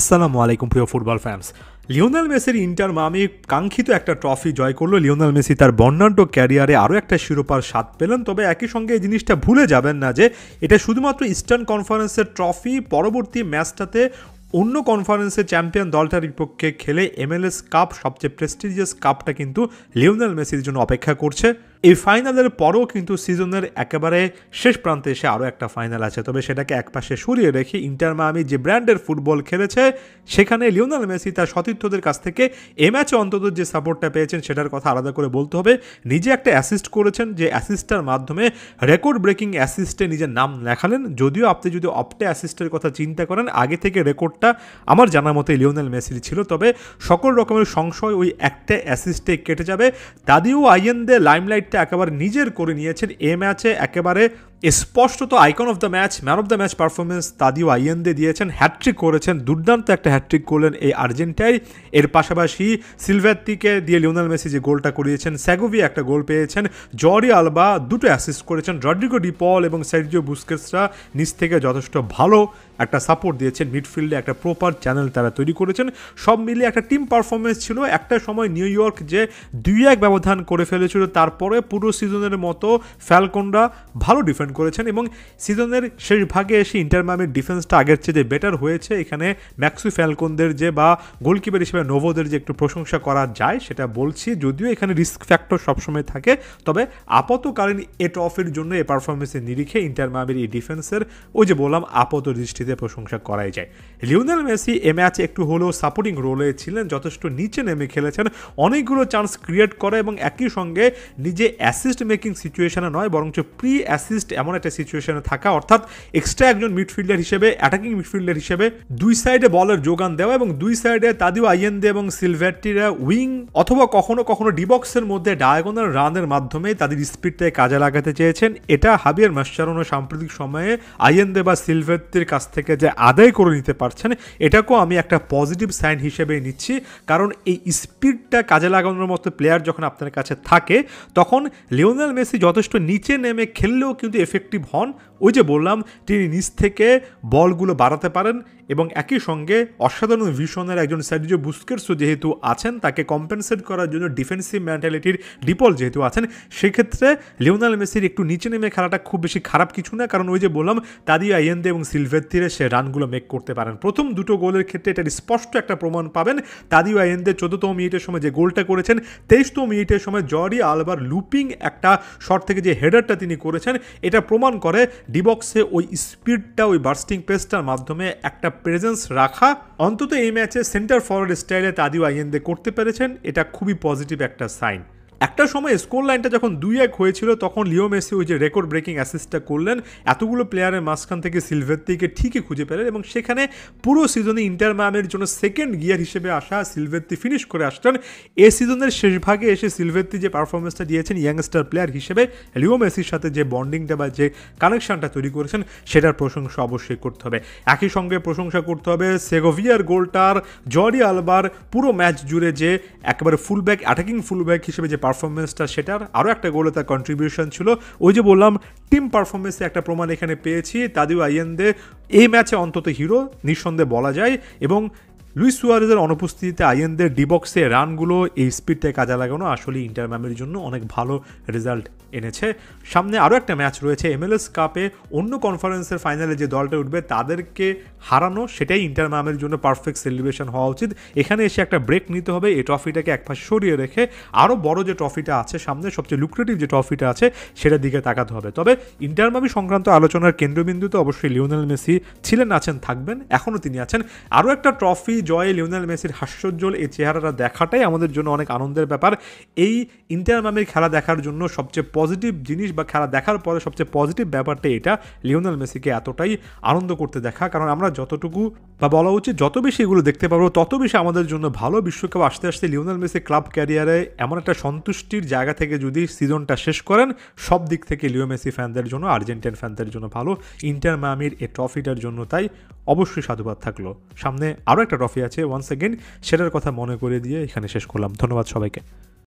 আসসালামু আলাইকুম প্রিয় ফুটবল ফ্যান্স। লিওনেল মেসির ইন্টার মায়ামি কাঙ্ক্ষিত একটা ট্রফি জয় করলো। লিওনেল মেসি তার বর্ণাঢ্য ক্যারিয়ারে আরও একটা শিরোপার স্বাদ পেলেন। তবে একই সঙ্গে এই জিনিসটা ভুলে যাবেন না যে এটা শুধুমাত্র ইস্টার্ন কনফারেন্সের ট্রফি। পরবর্তী ম্যাচটাতে অন্য কনফারেন্সে চ্যাম্পিয়ন দলটার বিপক্ষে খেলে MLS কাপ, সবচেয়ে প্রেস্টিজিয়াস কাপটা কিন্তু লিওনেল মেসির জন্য অপেক্ষা করছে। এই ফাইনালের পরেও কিন্তু সিজনের একেবারে শেষ প্রান্তে এসে আরও একটা ফাইনাল আছে। তবে সেটাকে একপাশে সরিয়ে রেখে ইন্টার মায়ামি যে ব্র্যান্ডের ফুটবল খেলেছে সেখানে লিওনেল মেসি তার সতীর্থদের কাছ থেকে এ ম্যাচে অন্তত যে সাপোর্টটা পেয়েছেন সেটার কথা আলাদা করে বলতে হবে। নিজে একটা অ্যাসিস্ট করেছেন, যে অ্যাসিস্টটার মাধ্যমে রেকর্ড ব্রেকিং অ্যাসিস্টে নিজের নাম লেখালেন। যদিও আপনি যদি অপটে অ্যাসিস্টের কথা চিন্তা করেন, আগে থেকে রেকর্ডটা আমার জানার মতে লিওনেল মেসির ছিল। তবে সকল রকমের সংশয় ওই একটা অ্যাসিস্টে কেটে যাবে। দাদিও আইয়েন্দে লাইমলাইটটা একেবারে নিজের করে নিয়েছেন এ ম্যাচে। একেবারে স্পষ্টত icon of the match, man of the match performance Tadeo Allende দিয়েছেন। হ্যাটট্রিক করেছেন, দুর্দান্ত একটা হ্যাটট্রিক করলেন এই আর্জেন্টাইন। এর পাশাপাশি সিলভাত্তিকে দিয়ে লিওনেল মেসি যে গোলটা করিয়েছেন, সেগোভিয়া একটা গোল পেয়েছেন, জর্ডি আলবা দুটো অ্যাসিস্ট করেছেন, রড্রিগো ডি পল এবং সার্জিও বুস্কেটসরা নিচ থেকে যথেষ্ট ভালো একটা সাপোর্ট দিয়েছেন। মিডফিল্ডে একটা প্রপার চ্যানেল তারা তৈরি করেছেন। সব মিলিয়ে একটা টিম পারফরমেন্স ছিল। একটা সময় নিউ ইয়র্ক যে 2-1 ব্যবধান করে ফেলেছিল, তারপরে পুরো সিজনের মতো ফ্যালকনরা ভালো ডিফেন্ড করেছেন এবং সিজনের শেষ ভাগে এসে ইন্টার মায়ামির ডিফেন্সটা আগের চেয়ে বেটার হয়েছে। এখানে ম্যাক্সি ফ্যালকনদের যে বা গোলকিপার হিসেবে নোভোদের যে একটু প্রশংসা করা যায় সেটা বলছি, যদিও এখানে রিস্ক ফ্যাক্টর সবসময় থাকে। তবে আপাতকালীন এ ট্রফির জন্য এ পারফরমেন্সের নিরিখে ইন্টার মায়ামির এই ডিফেন্সের ওই যে বললাম আপাত দৃষ্টিতে প্রশংসা করাই যায়। লিওনেল মেসি এ ম্যাচে একটু হলেও সাপোর্টিং রোলে ছিলেন, যথেষ্ট নিচে নেমে খেলেছেন, অনেকগুলো চান্স ক্রিয়েট করে এবং একই সঙ্গে নিজে অ্যাসিস্ট মেকিং সিচুয়েশনে নয় বরঞ্চ প্রি অ্যাসিস্ট এমন একটা সিচুয়েশনে থাকা, অর্থাৎ এক্সট্রা একজন মিডফিল্ডার হিসেবে, অ্যাটাকিং মিডফিল্ডার হিসেবে দুই সাইডে বলের যোগান দেওয়া এবং দুই সাইডে তাদিও আইয়েন্দে এবং সিলভার্টিরা উইং অথবা কখনো কখনো ডিবক্সের মধ্যে ডায়াগোনাল রানের মাধ্যমে তাদের স্পিডটাকে কাজে লাগাতে চেয়েছেন। এটা হাবিয়ার মাসচারোনো সাম্প্রতিক সময়ে আইয়েন্দে বা সিলভার্টির কাছ থেকে যে আদায় করে নিতে পারছেন, এটাকেও আমি একটা পজিটিভ সাইন হিসেবে নিচ্ছি। কারণ এই স্পিডটা কাজে লাগানোর মতো প্লেয়ার যখন আপনার কাছে থাকে তখন লিওনেল মেসি যথেষ্ট নিচে নেমে খেললেও কিন্তু এফেক্টিভ হন। ওই যে বললাম, তিনি নিচ থেকে বলগুলো বাড়াতে পারেন এবং একই সঙ্গে অসাধারণ ভিশনের একজন সার্জিও বুস্কেটসও যেহেতু আছেন, তাকে কম্পেনসেট করার জন্য ডিফেন্সিভ মেন্টালিটির ডিপল যেহেতু আছেন, সেক্ষেত্রে লিওনেল মেসির একটু নিচে নেমে খেলাটা খুব বেশি খারাপ কিছু না। কারণ ওই যে বললাম, তাদিও আইয়েন্দে এবং সিলভার্তিরে সে রানগুলো মেক করতে পারেন। প্রথম দুটো গোলের ক্ষেত্রে এটার স্পষ্ট একটা প্রমাণ পাবেন। তাদিও আইয়েন্দে 14তম মিনিটের সময় যে গোলটা করেছেন, 23তম মিনিটের সময় জর্ডি আলবার লুপিং একটা শট থেকে যে হেডারটা তিনি করেছেন, এটা প্রমাণ করে ডিবক্সে ওই স্পিডটা, ওই বার্স্টিং পেসটার মাধ্যমে একটা প্রেজেন্স রাখা অন্তত এই ম্যাচে সেন্টার ফরওয়ার্ড স্টাইলে তাদিও আইয়েন্দে করতে পেরেছেন। এটা খুবই পজিটিভ একটা সাইন। একটা সময় স্কোর লাইনটা যখন 2-1 হয়েছিল তখন লিও মেসি ওই যে রেকর্ড ব্রেকিং অ্যাসিস্টটা করলেন। এতগুলো প্লেয়ারের মাঝখান থেকে সিলভার্তিকে ঠিকই খুঁজে পেলেন এবং সেখানে পুরো সিজনে ইন্টার মায়ামির জন্য সেকেন্ড গিয়ার হিসেবে আসা সিলভার্তি ফিনিশ করে আসলেন। এ সিজনের শেষ ভাগে এসে সিলভার্তি যে পারফরমেন্সটা দিয়েছেন ইয়াংস্টার প্লেয়ার হিসেবে, লিও মেসির সাথে যে বন্ডিংটা বা যে কানেকশনটা তৈরি করেছেন সেটার প্রশংসা অবশ্যই করতে হবে। একই সঙ্গে প্রশংসা করতে হবে সেগোভিয়ার গোলটার, জর্ডি আলবার পুরো ম্যাচ জুড়ে যে একেবারে ফুলব্যাক, অ্যাটাকিং ফুলব্যাক হিসেবে যে পারফরমেন্সটা, সেটার আরও একটা গোলে তার কন্ট্রিবিউশন ছিল। ওই যে বললাম, টিম পারফরমেন্সে একটা প্রমাণ এখানে পেয়েছি। তাদিও আইয়েন্দে এই ম্যাচে অন্তত হিরো নিঃসন্দেহে বলা যায় এবং লুইস সুয়ারেজের অনুপস্থিতিতে আইয়েন্দের ডিবক্সে রানগুলো, এই স্পিডটাকে কাজে লাগানো আসলে ইন্টার মায়ামির জন্য অনেক ভালো রেজাল্ট এনেছে। সামনে আরও একটা ম্যাচ রয়েছে MLS কাপে, অন্য কনফারেন্সের ফাইনালে যে দলটা উঠবে তাদেরকে হারানো, সেটাই ইন্টার মায়ামির জন্য পারফেক্ট সেলিব্রেশন হওয়া উচিত। এখানে এসে একটা ব্রেক নিতে হবে, এই ট্রফিটাকে একপাশে সরিয়ে রেখে আরও বড় যে ট্রফিটা আছে সামনে, সবচেয়ে লুক্রেটিভ যে ট্রফিটা আছে সেটার দিকে তাকাতে হবে। তবে ইন্টার মায়ামি সংক্রান্ত আলোচনার কেন্দ্রবিন্দুতে অবশ্যই লিওনেল মেসি ছিলেন, আছেন, থাকবেন, এখনও তিনি আছেন। আরও একটা ট্রফি জয়ে লিওনেল মেসির হাস্যোজ্জ্বল এই চেহারাটা দেখাটাই আমাদের জন্য অনেক আনন্দের ব্যাপার। এই ইন্টার মায়ামির খেলা দেখার জন্য সবচেয়ে পজিটিভ জিনিস বা খেলা দেখার পরে সবচেয়ে পজিটিভ ব্যাপারটা এটা, লিওনেল মেসিকে এতটাই আনন্দ করতে দেখা। কারণ আমরা যতটুকু বা বলা উচিত যত বেশি এগুলো দেখতে পারবো তত বেশি আমাদের জন্য ভালো। বিশ্বকাপ আসতে আসতে লিওনেল মেসি ক্লাব ক্যারিয়ারে এমন একটা সন্তুষ্টির জায়গা থেকে যদি সিজনটা শেষ করেন, সব দিক থেকে লিও মেসি ফ্যানদের জন্য, আর্জেন্টিন ফ্যানদের জন্য ভালো। ইন্টার মায়ামির এই ট্রফিটার জন্য তাই অবশ্যই সাধুবাদ থাকলো। সামনে আরও একটা ট্রফি আছে ওয়ান্স এগেন, সেটার কথা মনে করে দিয়ে এখানে শেষ করলাম। ধন্যবাদ সবাইকে।